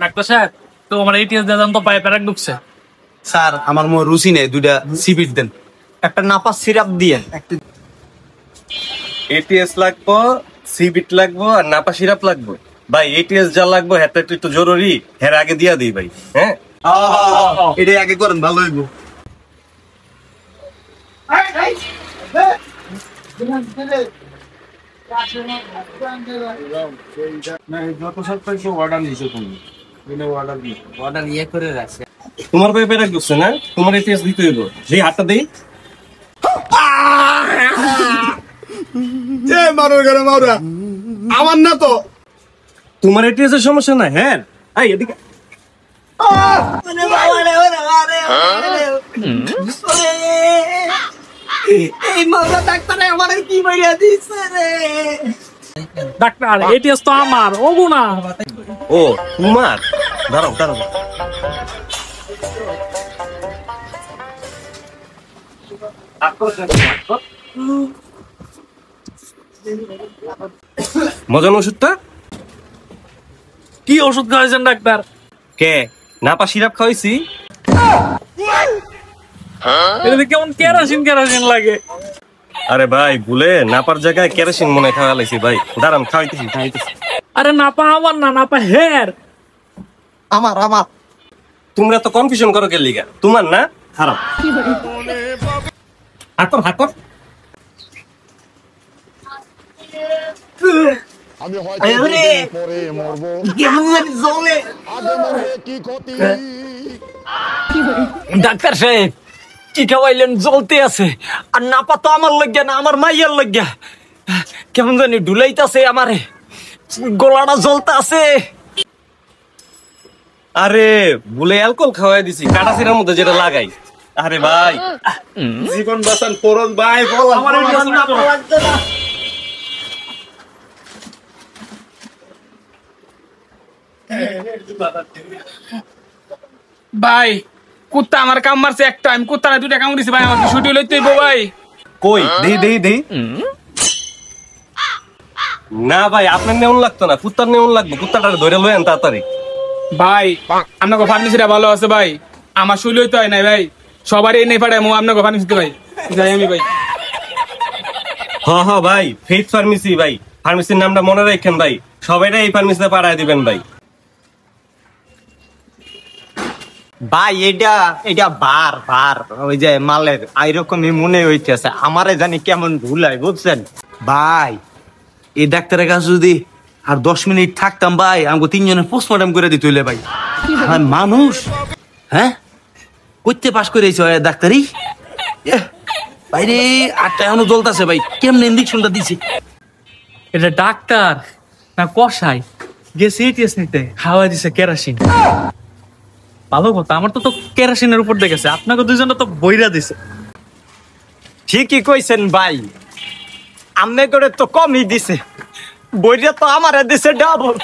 Doctor সাহেব, তো আমার এটিএস দাদান তো পায়ে প্যারাক ঢুকছে। স্যার আমার মোর রুচি নেই, দুইটা সিবিট দেন, একটা নাপা সিরাপ দিয়ে। এটিএস লাগবো, সিবিট লাগবো আর নাপা সিরাপ লাগবো। ভাই এটিএস যা লাগবো হ্যাঁ একটু জরুরি, হ্যাঁ আগে দিয়া দিই ভাই। হ্যাঁ এটাই আগে করেন, ভালো হইব। তোমার পায়ে প্যারাক ঢুকছে না, তোমার এটিএস দিতে হইব। সেই হাতটা দেই। মারা আমার না তো, তোমার এটিএস এর সমস্যা নাই। হ্যাঁ এদিকে ডাক্তার এটিএস তো আমার, ও না। ও তোমার, দাঁড়াও দাঁড়াও। মজার ওষুধটা কি ওষুধ খাওয়াইছেন ডাক্তার? কে নাপা সিরাপ খাওয়াইছি। এটা কেমন কেরাসিন কেরাসিন লাগে। আরে ভাই ভুলে নাপার জায়গায় কেরোসিন মনে খাওয়া লাইছি ভাই। দাঁড়ান খাওয়াইতেছি। আরে নাপা আমার না, নাপা হের। আমার আমার তোমরা তো কনফিউশন করো কে লিগা? তোমার না, খারাপ। হাত আমি হয়তো পরে মরবো, আগে মরলে কি ক্ষতি। ডাক্তার সাহেব কি খাওয়াইলেন? জ্বলতে আছে। আর নাপা তো আমার লাগিয়া না, আমার মাইয়ার লাগিয়া। কেমন জানি ডুলাইতাছে, আমারে গলাটা জ্বলতে আছে। আরে ভুলে অ্যালকোহল খাওয়াই দিছি, কাটা সিরার মধ্যে যেটা লাগাই। আরে ভাই জীবন বাঁচান ফরজ ভাই, আমার নাপা লাগছে না। ভাই কুত্তা আমার কাম মারছে একটা, আমি কুত্তা না দুইটা কামড় দিছি ভাই, আমাকে ছুটি লইতে হইব ভাই। কই দেই না ভাই, আপনার নেউন লাগতো না, কুত্তার নেউন লাগবে। কুত্তাটা ধরে লয়েন তাড়াতাড়ি। ভাই আপনাকে ফার্মেসিটা ভালো আছে ভাই, আমার শুই লইতে হয় নাই ভাই, সবারই এনে পাঠায় আপনাকে ফার্মেসিতে ভাই। যাই আমি ভাই। হ ভাই, ফেথ ফার্মেসি ভাই, ফার্মেসির নামটা মনে রাখেন ভাই, সবাইটা এই ফার্মেসিতে পাঠায় দিবেন ভাই। ভাই এটা বার ওই যে মালের এইরকমই মনে হইতেছে, আমারে জানি কেমন ভুলাই, বুঝছেন ভাই। এই ডাক্তারের কাছে যদি আর 10 মিনিট থাকতাম ভাই, আমাকে 3 জনের পোস্টমর্টম করে দিতে হইলে ভাই। আর মানুষ হ্যাঁ করতে পাস করেছে ডাক্তারি বাইরে, আটটা এখনো জ্বলতেছে ভাই, কেমন ইঞ্জেকশনটা দিছে। এটা ডাক্তার না কষাই? গেছে এটিএস নিতে, খাওয়াই দিছে কেরাসিন। ভালো কথা, আমার তো কেরাসিনের উপর দেখেছে, আপনাকে দুইজনটা তো বইরা দিছে। ঠিকই কইছেন ভাই, আমনে করে তো কমই দিছে, বইটা তো আমারে দিছে ডাবল।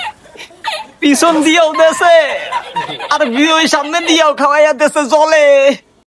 পিছন দিয়েও দেছে আর ওই সামনে দিয়েও খাওয়াইয়া দেছে জলে।